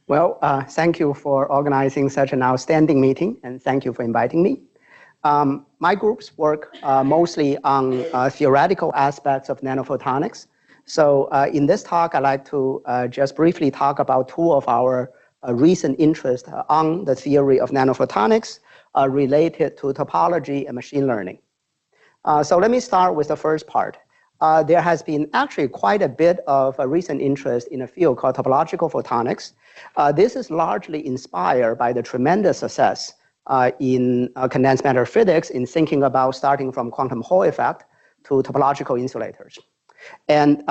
Well, thank you for organizing such an outstanding meeting, and thank you for inviting me. My groups work mostly on theoretical aspects of nanophotonics. So in this talk, I'd like to just briefly talk about two of our recent interests on the theory of nanophotonics related to topology and machine learning. So let me start with the first part. There has been actually quite a bit of recent interest in a field called topological photonics. This is largely inspired by the tremendous success in condensed matter physics in thinking about starting from quantum Hall effect to topological insulators. And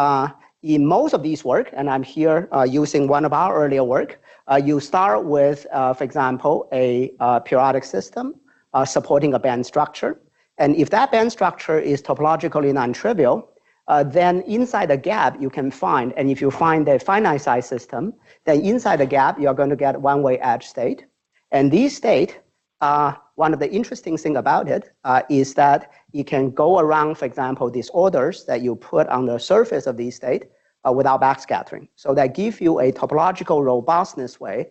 in most of these work, and I'm here using one of our earlier work, you start with, for example, a periodic system supporting a band structure. And if that band structure is topologically non-trivial, then inside the gap you can find, and if you find a finite size system, then inside the gap you're going to get one-way edge state. And these state, one of the interesting things about it is that you can go around, for example, these orders that you put on the surface of these state without backscattering. So that gives you a topological robustness way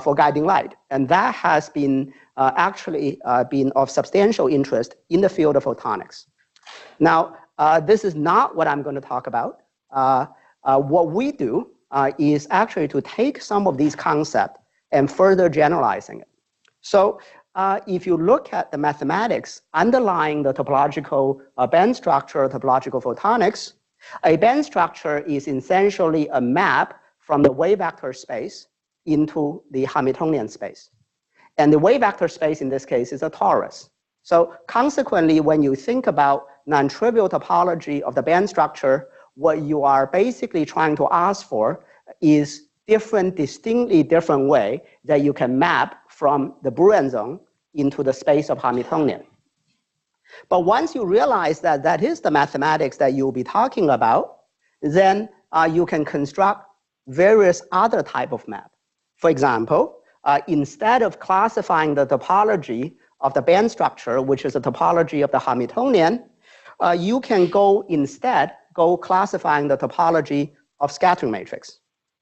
for guiding light. And that has been actually been of substantial interest in the field of photonics. Now, this is not what I'm going to talk about. What we do is actually to take some of these concepts and further generalizing it. So if you look at the mathematics underlying the topological band structure, topological photonics, a band structure is essentially a map from the wave vector space into the Hamiltonian space. And the wave vector space in this case is a torus. So consequently, when you think about non-trivial topology of the band structure, what you are basically trying to ask for is distinctly different way that you can map from the Boolean zone into the space of Hamiltonian. But once you realize that that is the mathematics that you'll be talking about, then you can construct various other type of map. For example, instead of classifying the topology of the band structure, which is the topology of the Hamiltonian, you can instead go classifying the topology of scattering matrix.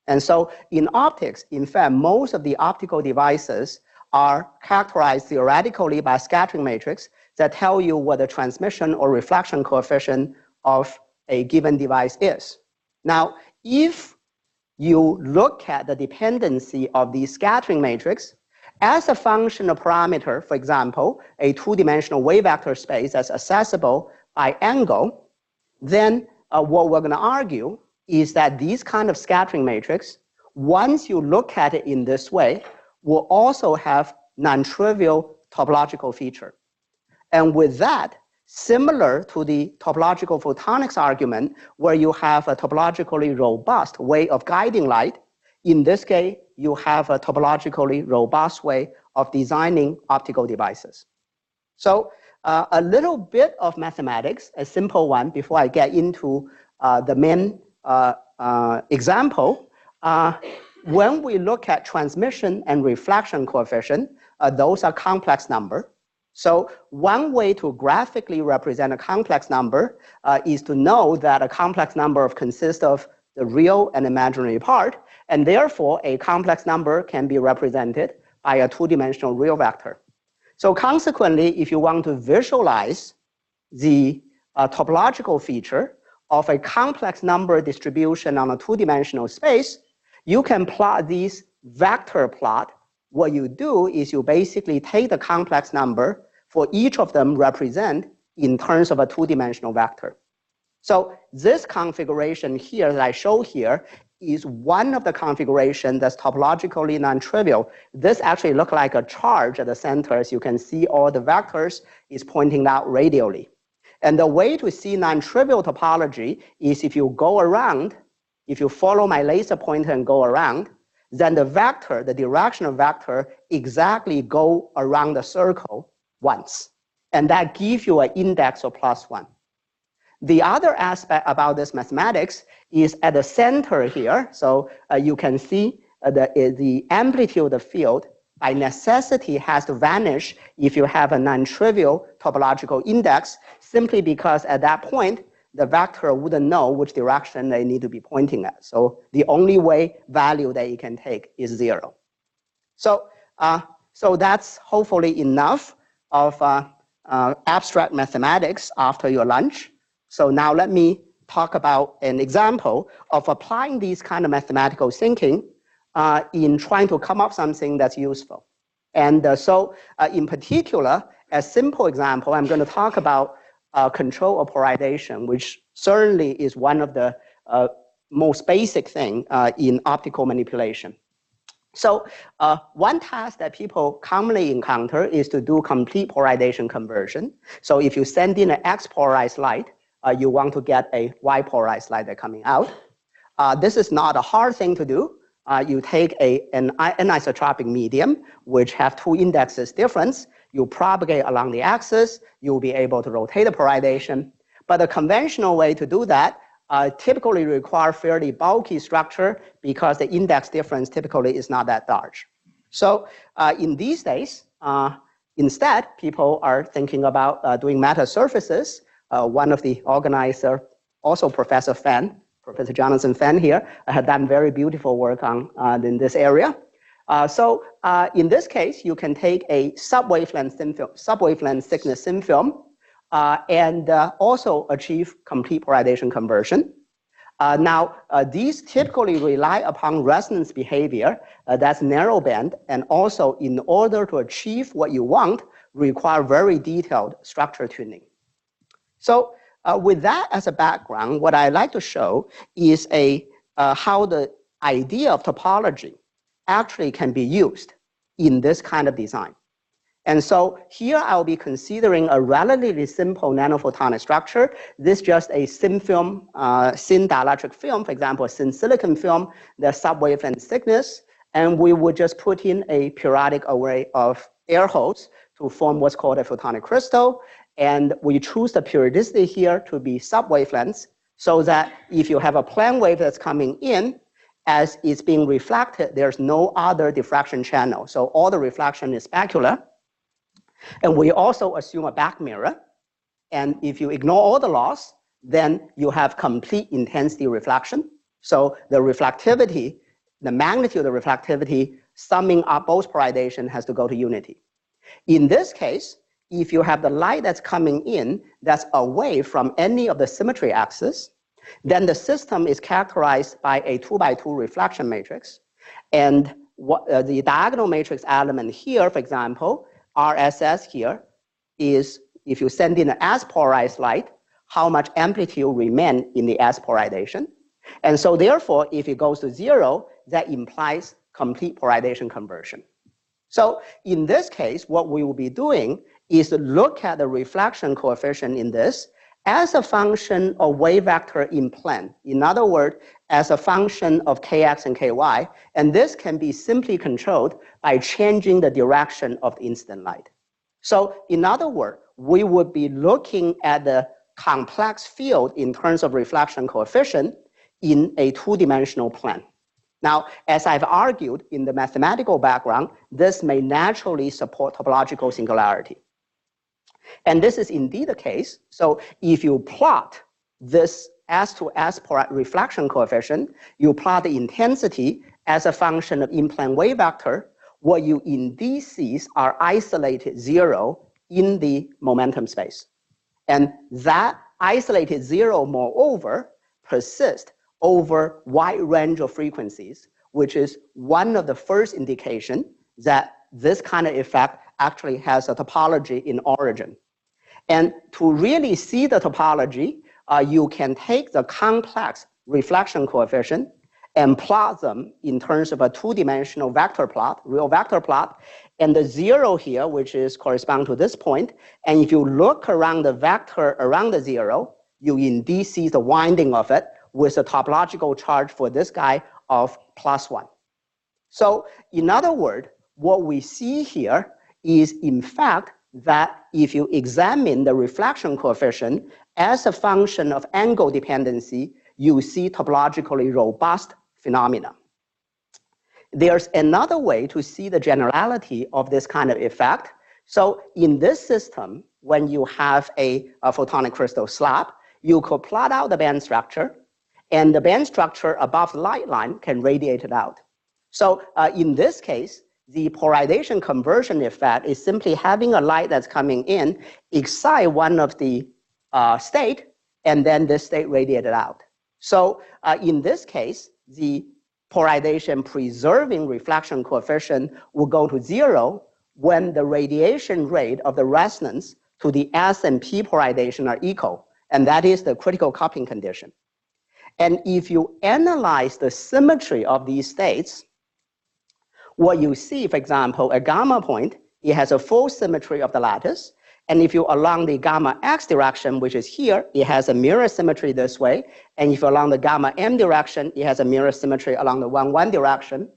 And so in optics, in fact, most of the optical devices are characterized theoretically by scattering matrix that tell you what the transmission or reflection coefficient of a given device is. Now, if you look at the dependency of the scattering matrix as a function of parameter, for example, a two-dimensional wave vector space that's accessible by angle, then what we're going to argue is that these kind of scattering matrix, once you look at it in this way, will also have non-trivial topological feature. And with that, similar to the topological photonics argument, where you have a topologically robust way of guiding light, in this case, you have a topologically robust way of designing optical devices. So a little bit of mathematics, a simple one, before I get into the main example. When we look at transmission and reflection coefficient, those are complex numbers. So one way to graphically represent a complex number is to know that a complex number consists of the real and imaginary part, and therefore a complex number can be represented by a two-dimensional real vector. So consequently, if you want to visualize the topological feature of a complex number distribution on a two-dimensional space, you can plot these vector plot. What you do is you basically take the complex number for each of them represent in terms of a two-dimensional vector. So this configuration here that I show here is one of the configurations that's topologically non-trivial. This actually looks like a charge at the center. As you can see, all the vectors is pointing out radially. And the way to see non-trivial topology is if you go around, if you follow my laser pointer and go around, then the vector, the directional vector, exactly go around the circle once. And that gives you an index of +1. The other aspect about this mathematics is at the center here. So you can see the amplitude of field by necessity has to vanish if you have a non-trivial topological index, simply because at that point, the vector wouldn't know which direction they need to be pointing at. So the only value that it can take is 0. So, so that's hopefully enough of abstract mathematics after your lunch. So now let me talk about an example of applying these kind of mathematical thinking in trying to come up something that's useful. And so in particular, a simple example, I'm going to talk about control of polarization, which certainly is one of the most basic thing in optical manipulation. So one task that people commonly encounter is to do complete polarization conversion. So if you send in an X polarized light, you want to get a Y polarized light that's coming out. This is not a hard thing to do. You take an anisotropic medium, which have 2 indexes difference. You propagate along the axis. You'll be able to rotate the polarization. But the conventional way to do that typically require fairly bulky structure because the index difference typically is not that large. So in these days, instead, people are thinking about doing matter surfaces. One of the organizer, also Professor Jonathan Fan here, had done very beautiful work on in this area. So in this case, you can take a sub-wavelength thickness thin film and also achieve complete polarization conversion. Now, these typically rely upon resonance behavior that's narrowband, and also in order to achieve what you want, require very detailed structure tuning. So with that as a background, what I like to show is how the idea of topology actually can be used in this kind of design. And so here I'll be considering a relatively simple nanophotonic structure. This is just a thin film, thin dielectric film, for example, a thin silicon film, the sub-wavelength thickness, and we would just put in a periodic array of air holes to form what's called a photonic crystal. And we choose the periodicity here to be sub-wavelengths, so that if you have a plane wave that's coming in, as it's being reflected, there's no other diffraction channel. So all the reflection is specular. And we also assume a back mirror. And if you ignore all the loss, then you have complete intensity reflection. So the reflectivity, the magnitude of the reflectivity, summing up both polarization has to go to unity. In this case, if you have the light that's coming in that's away from any of the symmetry axes, then the system is characterized by a 2x2 reflection matrix. And the diagonal matrix element here, for example, RSS here, is if you send in an S polarized light, how much amplitude remain in the S polarization. And so therefore, if it goes to 0, that implies complete polarization conversion. So in this case, what we will be doing is to look at the reflection coefficient in this as a function of wave vector in plane. In other words, as a function of kx and ky, and this can be simply controlled by changing the direction of the incident light. So in other words, we would be looking at the complex field in terms of reflection coefficient in a 2-dimensional plane. Now, as I've argued in the mathematical background, this may naturally support topological singularity. And this is indeed the case. So if you plot this S to S reflection coefficient, you plot the intensity as a function of in-plane wave vector, what you indeed see are isolated 0 in the momentum space. And that isolated 0, moreover, persists over wide range of frequencies, which is one of the first indication that this kind of effect actually has a topology in origin. And to really see the topology, you can take the complex reflection coefficient and plot them in terms of a 2-dimensional vector plot, real vector plot, and the 0 here, which is correspond to this point. And if you look around the vector around the 0, you indeed see the winding of it with a topological charge for this guy of +1. So in other words, what we see here is in fact that if you examine the reflection coefficient as a function of angle dependency, you see topologically robust phenomena. There's another way to see the generality of this kind of effect. So in this system, when you have a photonic crystal slab, you could plot out the band structure, and the band structure above the light line can radiate it out. So in this case, the polarization conversion effect is simply having a light that's coming in, excite one of the state, and then this state radiated out. So in this case, the polarization preserving reflection coefficient will go to 0 when the radiation rate of the resonance to the S and P polarization are equal. And that is the critical coupling condition. And if you analyze the symmetry of these states, what you see, for example, a gamma point, it has a full symmetry of the lattice. And if you along the gamma X direction, which is here, it has a mirror symmetry this way. And if along the gamma M direction, it has a mirror symmetry along the 1,1 direction.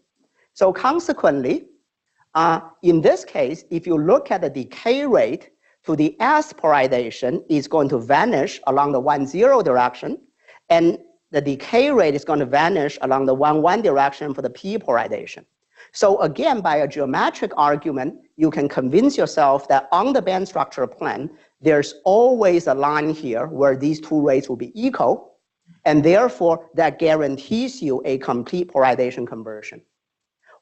So consequently, in this case, if you look at the decay rate to the S polarization, is going to vanish along the 1,0 direction. And the decay rate is going to vanish along the 1,1 direction for the P polarization. So again, by a geometric argument, you can convince yourself that on the band structure plane, there's always a line here where these two rates will be equal, and therefore that guarantees you a complete polarization conversion.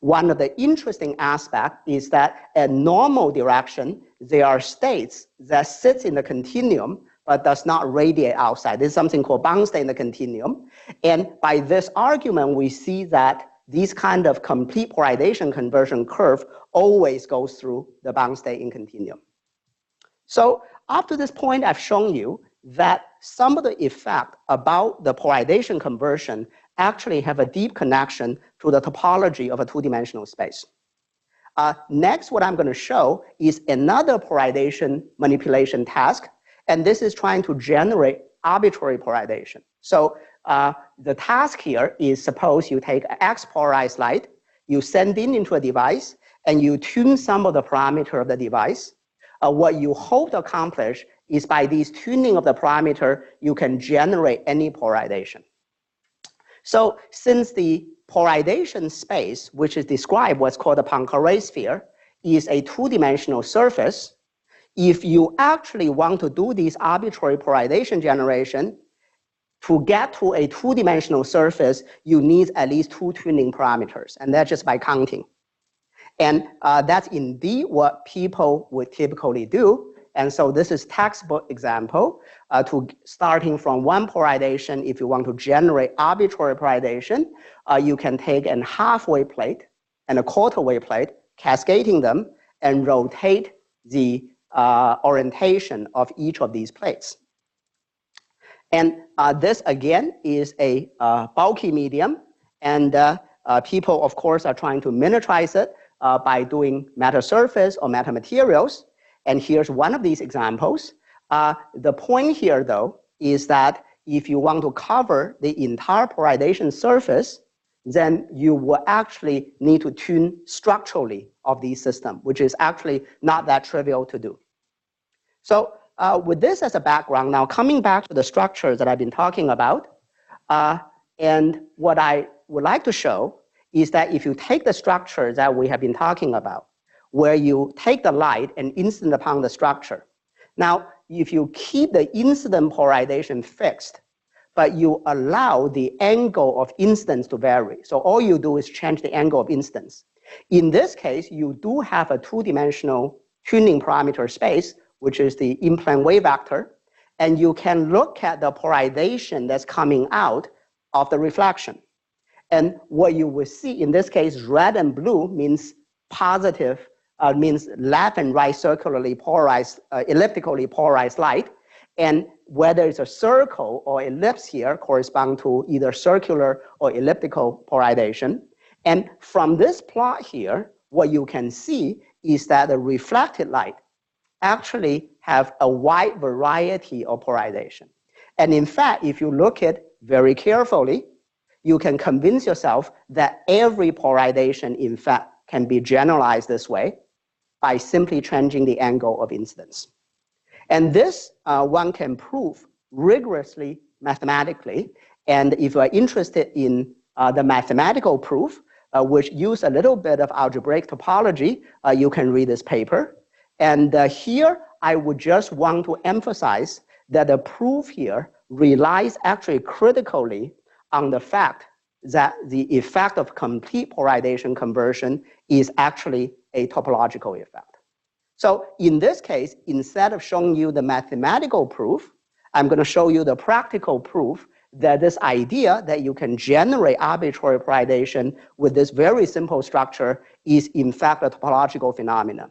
One of the interesting aspects is that at normal direction, there are states that sits in the continuum but does not radiate outside. There's something called bound state in the continuum. And by this argument, we see that these kind of complete polarization conversion curve always goes through the bound state in continuum. So up to this point, I've shown you that some of the effect about the polarization conversion actually have a deep connection to the topology of a two-dimensional space. Next, what I'm going to show is another polarization manipulation task, and this is trying to generate arbitrary polarization. So the task here is, suppose you take an X polarized light, you send it into a device, and you tune some of the parameter of the device. What you hope to accomplish is by this tuning of the parameter, you can generate any polarization. So since the polarization space, which is described what's called a Poincare sphere, is a two-dimensional surface, if you actually want to do this arbitrary polarization generation, to get to a two-dimensional surface, you need at least two tuning parameters, and that's just by counting. And that's indeed what people would typically do. And so this is textbook example starting from one polarization. If you want to generate arbitrary polarization, you can take a halfway plate and a quarter wave plate, cascading them, and rotate the orientation of each of these plates. And this, again, is a bulky medium. And people, of course, are trying to miniaturize it by doing matter surface or matter materials. And here's one of these examples. The point here, though, is that if you want to cover the entire polarization surface, then you will actually need to tune structurally of the system, which is actually not that trivial to do. So with this as a background, now coming back to the structures that I've been talking about, and what I would like to show is that if you take the structure that we have been talking about, where you take the light and incident upon the structure. Now, if you keep the incident polarization fixed, but you allow the angle of incidence to vary. So all you do is change the angle of incidence. In this case, you do have a two-dimensional tuning parameter space, which is the in-plane wave vector, and you can look at the polarization that's coming out of the reflection. And what you will see in this case, red and blue means positive, means left and right circularly polarized, elliptically polarized light. And whether it's a circle or ellipse here correspond to either circular or elliptical polarization. And from this plot here, what you can see is that the reflected light actually have a wide variety of polarization. And in fact, if you look at it very carefully, you can convince yourself that every polarization, in fact, can be generalized this way by simply changing the angle of incidence. And this one can prove rigorously mathematically. And if you are interested in the mathematical proof, which use a little bit of algebraic topology, you can read this paper. And here, I would just want to emphasize that the proof here relies actually critically on the fact that the effect of complete polarization conversion is actually a topological effect. So in this case, instead of showing you the mathematical proof, I'm going to show you the practical proof that this idea that you can generate arbitrary polarization with this very simple structure is in fact a topological phenomenon.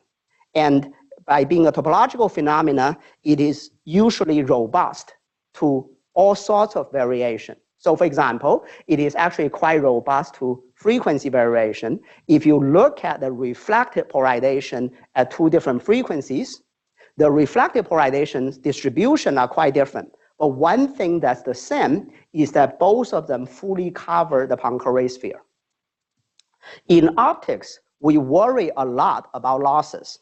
And by being a topological phenomena, it is usually robust to all sorts of variation. So for example, it is actually quite robust to frequency variation. If you look at the reflected polarization at two different frequencies, the reflected polarization distribution are quite different. But one thing that's the same is that both of them fully cover the Poincare sphere. In optics, we worry a lot about losses.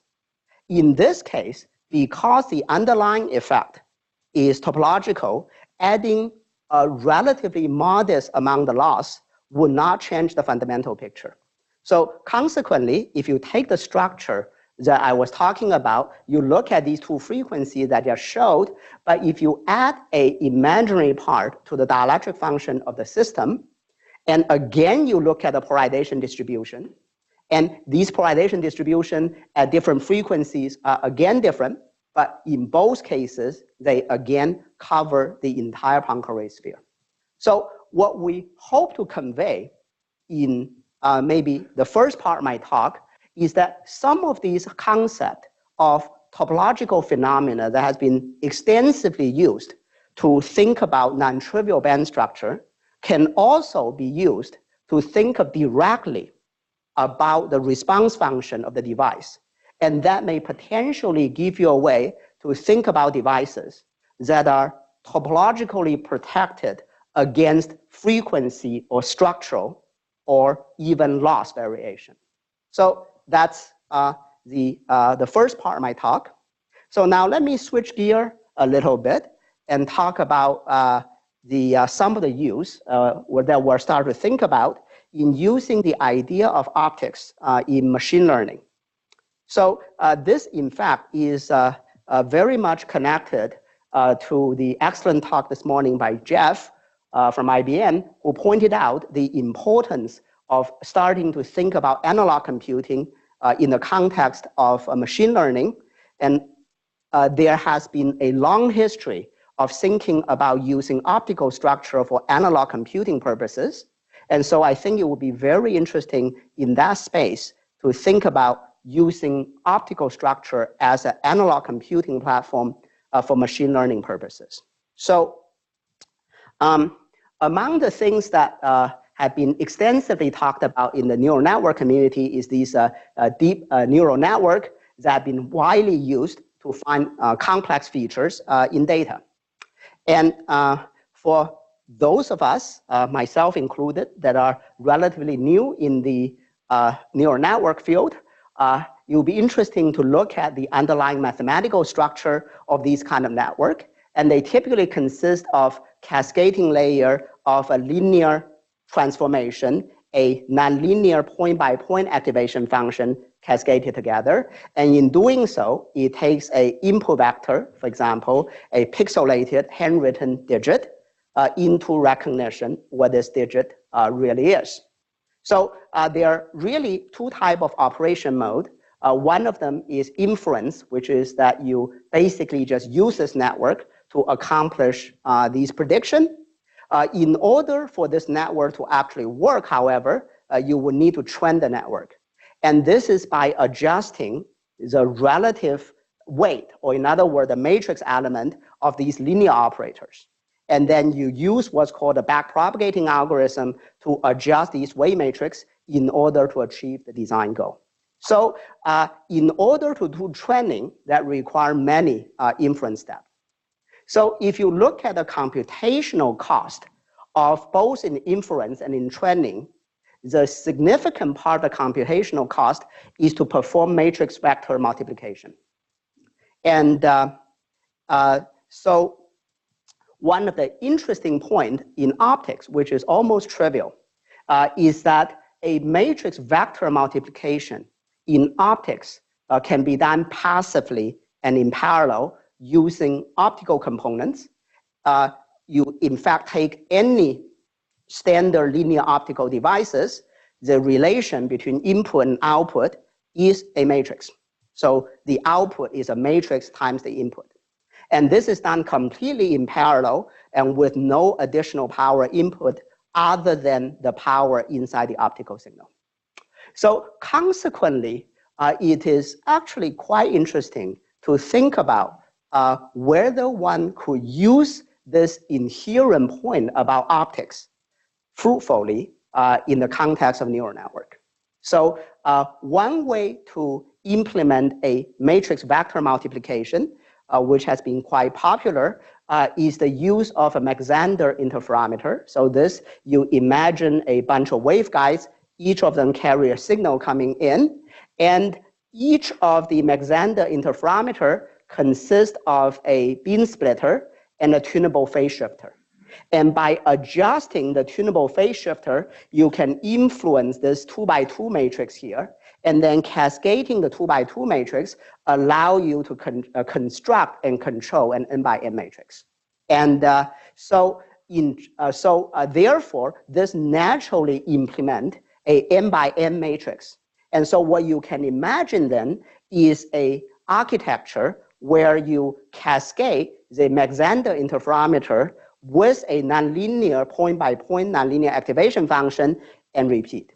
In this case, because the underlying effect is topological, adding a relatively modest amount of loss would not change the fundamental picture. So consequently, if you take the structure that I was talking about, you look at these two frequencies that are showed, but if you add an imaginary part to the dielectric function of the system, and again you look at the polarization distribution, and these polarization distribution at different frequencies are again different, but in both cases, they again cover the entire Poincare sphere. So what we hope to convey in maybe the first part of my talk is that some of these concepts of topological phenomena that has been extensively used to think about non-trivial band structure can also be used to think of directly about the response function of the device. And that may potentially give you a way to think about devices that are topologically protected against frequency or structural or even loss variation. So that's the first part of my talk. So now let me switch gear a little bit and talk about some of the use that we'll start to think about in using the idea of optics in machine learning. So this, in fact, is very much connected to the excellent talk this morning by Jeff from IBM, who pointed out the importance of starting to think about analog computing in the context of machine learning. And there has been a long history of thinking about using optical structure for analog computing purposes. And so I think it would be very interesting in that space to think about using optical structure as an analog computing platform for machine learning purposes. So among the things that have been extensively talked about in the neural network community is these deep neural network that have been widely used to find complex features in data. And for those of us, myself included, that are relatively new in the neural network field, it will be interesting to look at the underlying mathematical structure of these kind of network. And they typically consist of cascading layer of a linear transformation, a nonlinear point-by-point activation function cascaded together. And in doing so, it takes an input vector, for example, a pixelated handwritten digit, into recognition what this digit really is. So there are really two types of operation mode. One of them is inference, which is that you basically just use this network to accomplish these predictions. In order for this network to actually work, however, you will need to train the network. And this is by adjusting the relative weight, or in other words, the matrix element of these linear operators. And then you use what's called a backpropagating algorithm to adjust these weight matrix in order to achieve the design goal. So in order to do training, that require many inference steps. So if you look at the computational cost of both in inference and in training, the significant part of the computational cost is to perform matrix vector multiplication. And so one of the interesting points in optics, which is almost trivial, is that a matrix vector multiplication in optics can be done passively and in parallel using optical components. you in fact take any standard linear optical devices, the relation between input and output is a matrix. So the output is a matrix times the input. And this is done completely in parallel and with no additional power input other than the power inside the optical signal. So consequently, it is actually quite interesting to think about whether one could use this inherent point about optics fruitfully in the context of neural network. So one way to implement a matrix vector multiplication, which has been quite popular, is the use of a Mach-Zehnder interferometer. So this, you imagine a bunch of waveguides, each of them carry a signal coming in, and each of the Mach-Zehnder interferometer consists of a beam splitter and a tunable phase shifter. And by adjusting the tunable phase shifter, you can influence this 2x2 matrix here, and then cascading the 2x2 matrix allow you to construct and control an n by n matrix. And therefore, this naturally implement a n by n matrix. And so what you can imagine then is a architecture where you cascade the Mach-Zehnder interferometer with a nonlinear point-by-point nonlinear activation function and repeat.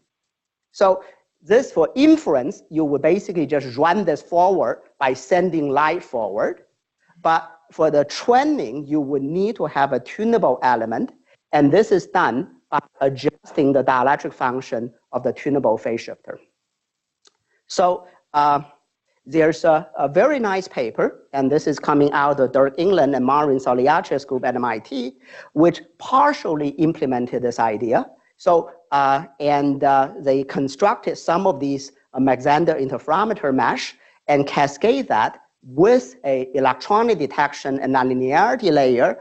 So this, for inference, you would basically just run this forward by sending light forward. But for the training, you would need to have a tunable element, and this is done by adjusting the dielectric function of the tunable phase shifter. So there's a very nice paper, and this is coming out of Dirk England and Marin Soliace's group at MIT, which partially implemented this idea. So, they constructed some of these Mach-Zehnder interferometer mesh and cascade that with a electronic detection and nonlinearity layer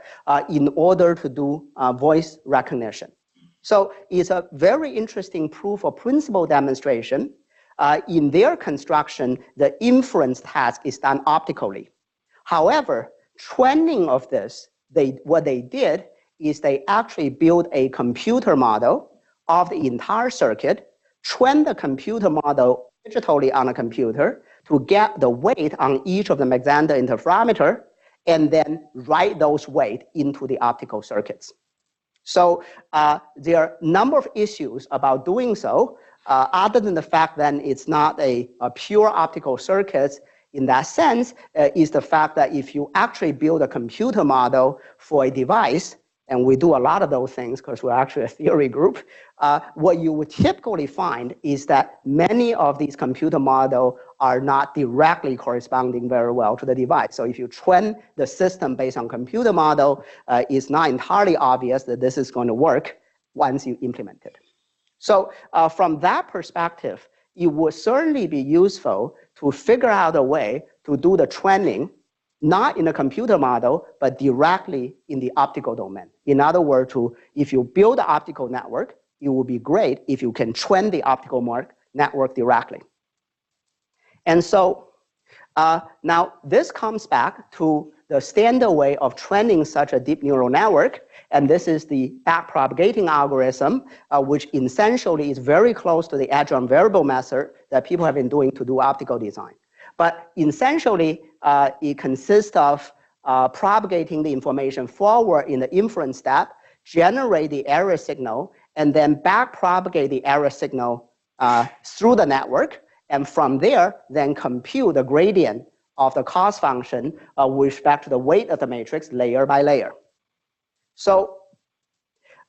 in order to do voice recognition. So it's a very interesting proof of principle demonstration. In their construction, the inference task is done optically. However, training of this, what they did is they actually built a computer model of the entire circuit, train the computer model digitally on a computer to get the weight on each of the Mach-Zehnder interferometer, and then write those weight into the optical circuits. So there are a number of issues about doing so, other than the fact that it's not a pure optical circuit in that sense, is the fact that if you actually build a computer model for a device, and we do a lot of those things because we're actually a theory group, what you would typically find is that many of these computer models are not directly corresponding very well to the device. So if you train the system based on computer model, it's not entirely obvious that this is going to work once you implement it. So from that perspective, it would certainly be useful to figure out a way to do the training, not in a computer model, but directly in the optical domain. In other words, if you build an optical network, it would be great if you can train the optical network directly. And so now this comes back to the standard way of training such a deep neural network, and this is the backpropagating algorithm, which essentially is very close to the adjoint variable method that people have been doing to do optical design. But essentially, it consists of propagating the information forward in the inference step, generate the error signal, and then backpropagate the error signal through the network, and from there, then compute the gradient of the cost function with respect to the weight of the matrix layer by layer. So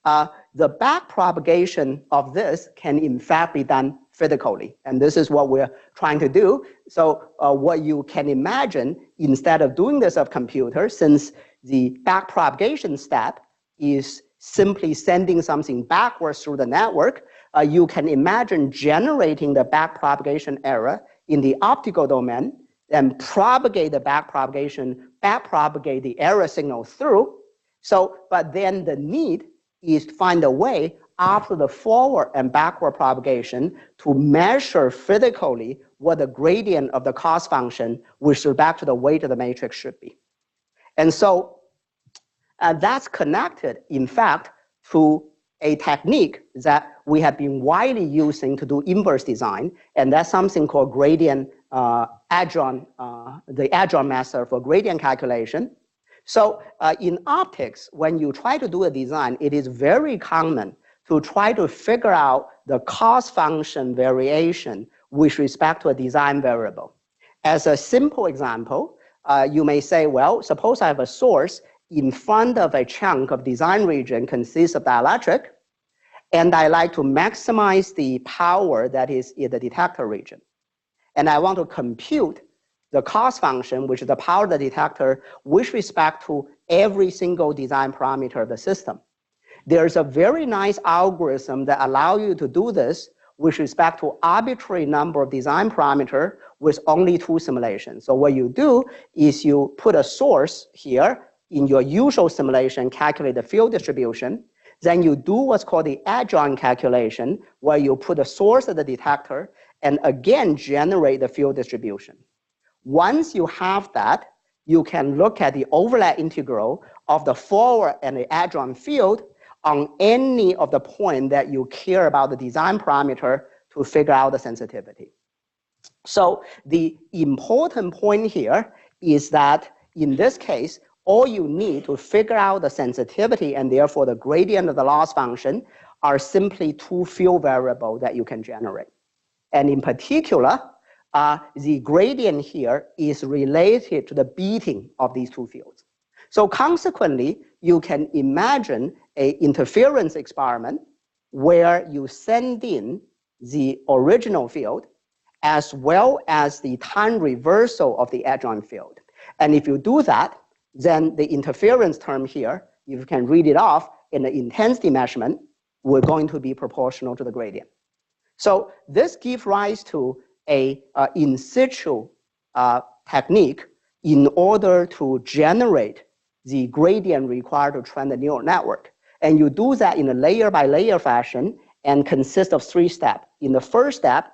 the backpropagation of this can in fact be done physically, and this is what we're trying to do. So what you can imagine, instead of doing this of computer, since the backpropagation step is simply sending something backwards through the network, you can imagine generating the backpropagation error in the optical domain, then propagate the backpropagate the error signal through. So, but then the need is to find a way after the forward and backward propagation to measure physically what the gradient of the cost function with respect to the weight of the matrix should be. And so that's connected, in fact, to a technique that we have been widely using to do inverse design, and that's something called gradient adjoint, the adjoint method for gradient calculation. So in optics, when you try to do a design, it is very common to try to figure out the cost function variation with respect to a design variable. As a simple example, you may say, well, suppose I have a source in front of a chunk of design region consists of dielectric, and I like to maximize the power that is in the detector region. And I want to compute the cost function, which is the power of the detector, with respect to every single design parameter of the system. There's a very nice algorithm that allows you to do this with respect to arbitrary number of design parameter with only 2 simulations. So what you do is you put a source here in your usual simulation, calculate the field distribution. Then you do what's called the adjoint calculation, where you put the source of the detector and again generate the field distribution. Once you have that, you can look at the overlap integral of the forward and the adjoint field on any of the points that you care about the design parameter to figure out the sensitivity. So the important point here is that in this case, all you need to figure out the sensitivity and therefore the gradient of the loss function are simply 2 field variables that you can generate. And in particular, the gradient here is related to the beating of these 2 fields. So consequently, you can imagine an interference experiment where you send in the original field as well as the time reversal of the adjoint field. And if you do that, then the interference term here, if you can read it off in the intensity measurement, we're going to be proportional to the gradient. So this gives rise to a in situ technique in order to generate the gradient required to train the neural network. And you do that in a layer by layer fashion and consists of 3 steps. In the first step,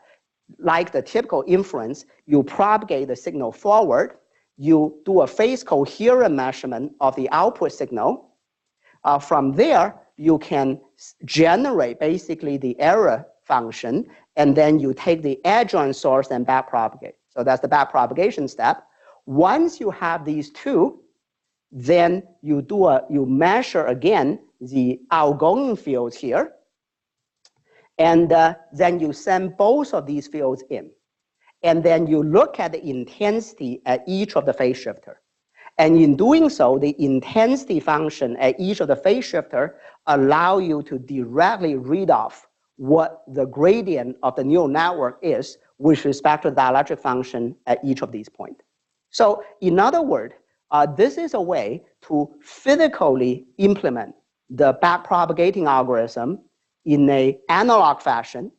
like the typical inference, you propagate the signal forward, you do a phase coherent measurement of the output signal. From there, you can generate basically the error function, and then you take the adjoint source and backpropagate. So that's the backpropagation step. Once you have these 2, then you measure again the outgoing fields here, and then you send both of these fields in. And then you look at the intensity at each of the phase shifter. And in doing so, the intensity function at each of the phase shifter allow you to directly read off what the gradient of the neural network is with respect to the dielectric function at each of these points. So in other words, this is a way to physically implement the backpropagating algorithm in an analog fashion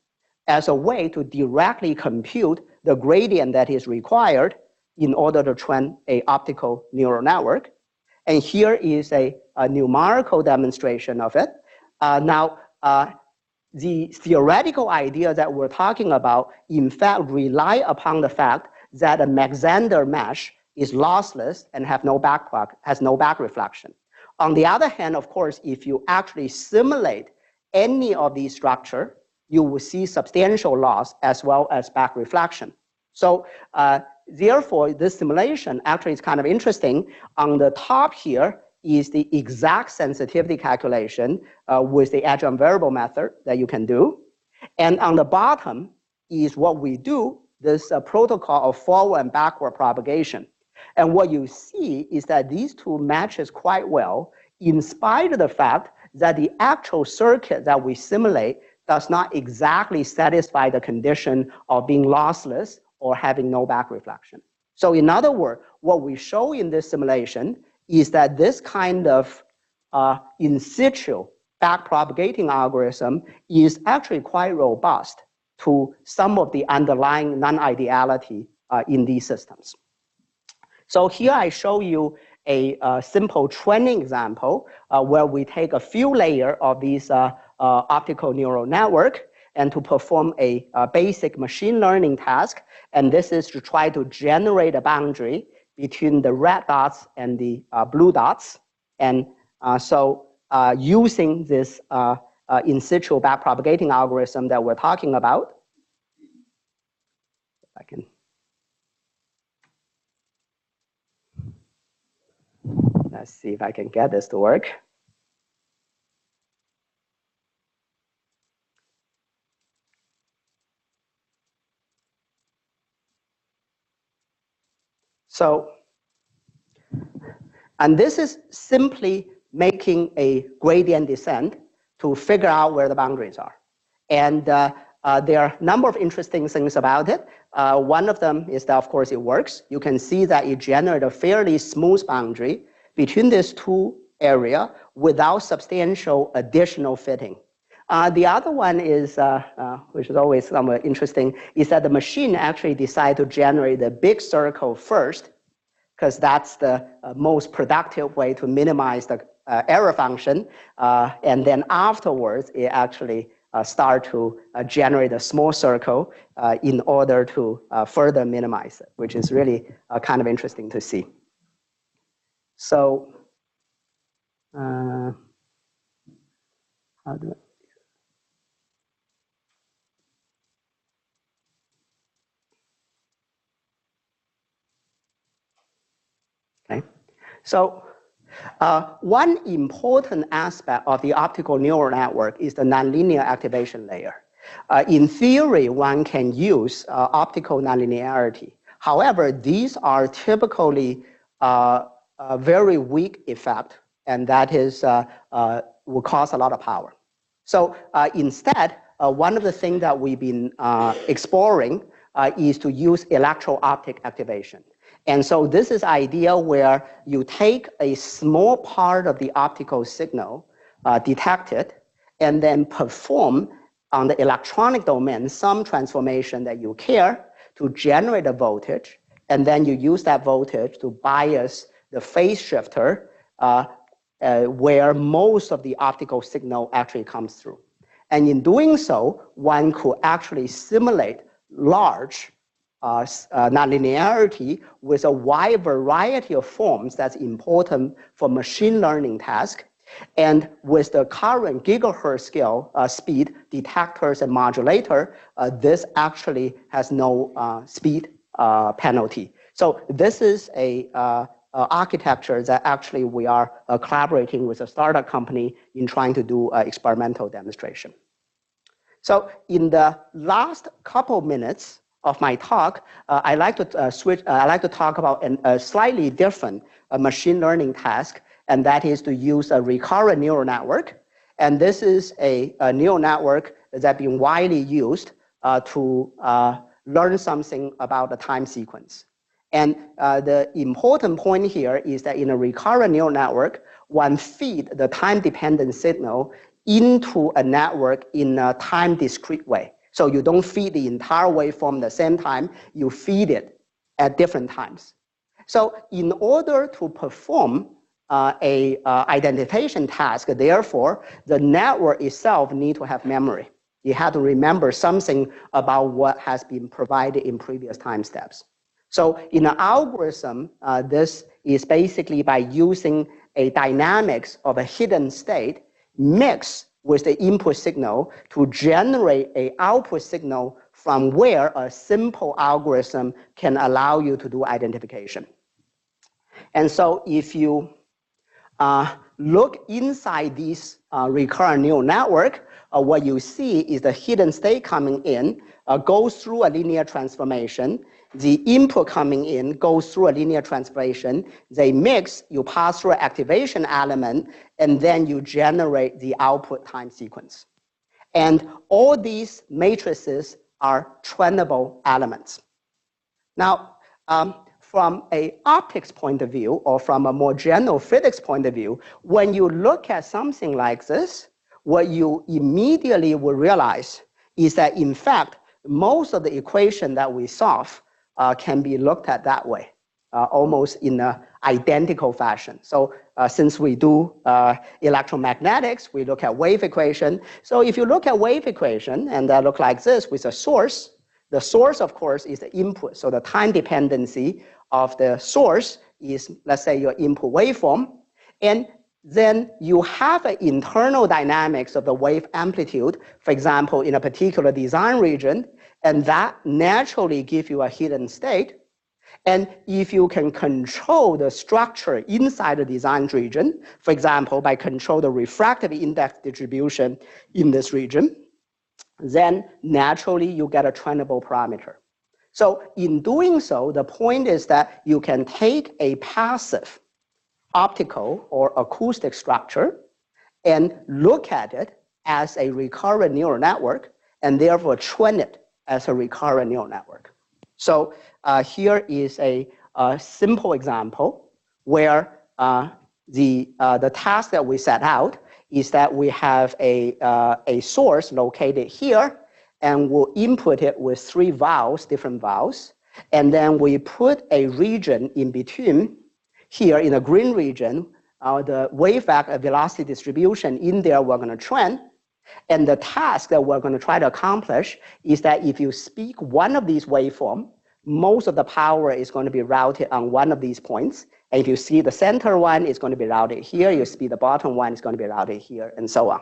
as a way to directly compute the gradient that is required in order to train an optical neural network. And here is a numerical demonstration of it. Now, the theoretical idea that we're talking about, in fact, rely upon the fact that a Mach-Zehnder mesh is lossless and has no back reflection. On the other hand, of course, if you actually simulate any of these structures, you will see substantial loss as well as back reflection. So therefore, this simulation actually is kind of interesting. On the top here is the exact sensitivity calculation with the adjoint variable method that you can do. And on the bottom is what we do, this protocol of forward and backward propagation. And what you see is that these 2 matches quite well, in spite of the fact that the actual circuit that we simulate does not exactly satisfy the condition of being lossless or having no back reflection. So in other words, what we show in this simulation is that this kind of in situ backpropagating algorithm is actually quite robust to some of the underlying non-ideality in these systems. So here I show you a simple training example where we take a few layers of these optical neural network and to perform a basic machine learning task. And this is to try to generate a boundary between the red dots and the blue dots. And Using this in situ backpropagating algorithm that we're talking about, I can. Let's see if I can get this to work. And this is simply making a gradient descent to figure out where the boundaries are. And there are a number of interesting things about it. One of them is that, of course, it works. You can see that it generates a fairly smooth boundary between these two areas without substantial additional fitting. The other one is, which is always somewhat interesting, is that the machine actually decided to generate the big circle first, because that's the most productive way to minimize the error function. And then afterwards, it actually start to generate a small circle in order to further minimize it, which is really kind of interesting to see. So, how do I? Okay, so one important aspect of the optical neural network is the nonlinear activation layer. In theory, one can use optical nonlinearity. However, these are typically a very weak effect, and that is will cause a lot of power. So instead, one of the things that we've been exploring is to use electro-optic activation. And so this is idea where you take a small part of the optical signal detected and then perform on the electronic domain some transformation that you care to generate a voltage, and then you use that voltage to bias the phase shifter where most of the optical signal actually comes through. And in doing so, one could actually simulate large nonlinearity with a wide variety of forms that's important for machine learning tasks. And with the current gigahertz scale speed detectors and modulator, this actually has no speed penalty. So this is a architecture that actually we are collaborating with a startup company in trying to do experimental demonstration. So in the last couple minutes of my talk, I like to talk about a slightly different machine learning task, and that is to use a recurrent neural network. And this is a neural network that's been widely used to learn something about the time sequence. And the important point here is that in a recurrent neural network, one feed the time-dependent signal into a network in a time-discrete way. So you don't feed the entire waveform at the same time, you feed it at different times. So in order to perform a identification task, therefore, the network itself needs to have memory. You have to remember something about what has been provided in previous time steps. So in an algorithm, this is basically by using a dynamics of a hidden state mixed with the input signal to generate an output signal from where a simple algorithm can allow you to do identification. And so if you look inside this recurrent neural network, what you see is the hidden state coming in, goes through a linear transformation. The input coming in goes through a linear transformation. They mix, you pass through an activation element, and then you generate the output time sequence. And all these matrices are trainable elements. Now, from an optics point of view, or from a more general physics point of view, when you look at something like this, what you immediately will realize is that, in fact, most of the equation that we solve can be looked at that way, almost in an identical fashion. So since we do electromagnetics, we look at wave equation. So if you look at wave equation, and that look like this with a source, the source, of course, is the input. So the time dependency of the source is, let's say, your input waveform. And then you have an internal dynamics of the wave amplitude, for example, in a particular design region, and that naturally gives you a hidden state. And if you can control the structure inside the design region, for example, by control the refractive index distribution in this region, then naturally you get a trainable parameter. So in doing so, the point is that you can take a passive optical or acoustic structure and look at it as a recurrent neural network and therefore train it as a recurrent neural network. So here is a simple example where the task that we set out is that we have a source located here, and we'll input it with 3 vowels, different vowels, and then we put a region in between. Here in the green region, the wave vector velocity distribution in there we're going to train. And the task that we're going to try to accomplish is that if you speak one of these waveforms, most of the power is going to be routed on one of these points. And if you see the center one, it's going to be routed here. You see the bottom one, it's going to be routed here, and so on.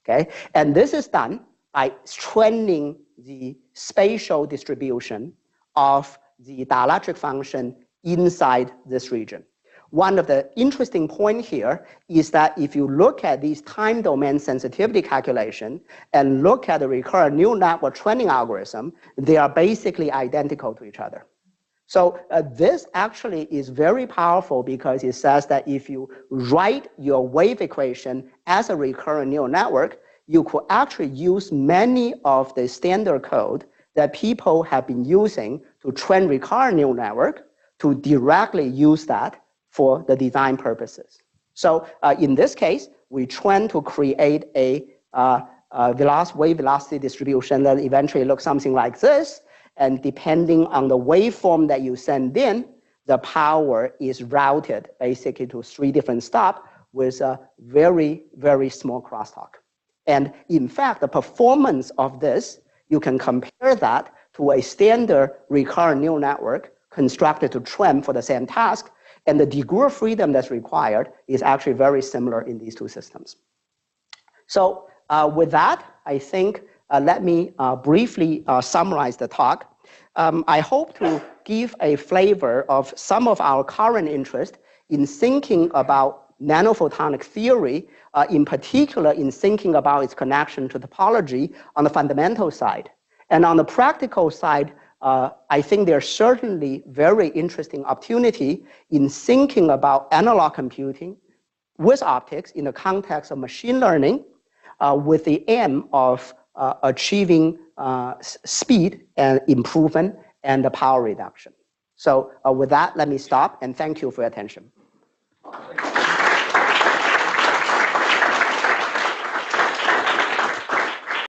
Okay? And this is done by training the spatial distribution of the dielectric function inside this region. One of the interesting points here is that if you look at these time domain sensitivity calculation and look at the recurrent neural network training algorithm, they are basically identical to each other. So this actually is very powerful because it says that if you write your wave equation as a recurrent neural network, you could actually use many of the standard code that people have been using to train recurrent neural network to directly use that for the design purposes. So in this case, we train to create a wave velocity distribution that eventually looks something like this. And depending on the waveform that you send in, the power is routed basically to 3 different stops with a very, very small crosstalk. And in fact, the performance of this, you can compare that to a standard recurrent neural network constructed to train for the same task. And the degree of freedom that's required is actually very similar in these 2 systems. So with that, I think let me briefly summarize the talk. I hope to give a flavor of some of our current interest in thinking about nanophotonic theory, in particular in thinking about its connection to topology on the fundamental side. And on the practical side, I think there's certainly very interesting opportunity in thinking about analog computing with optics in the context of machine learning with the aim of achieving speed and improvement and the power reduction. So with that, let me stop and thank you for your attention.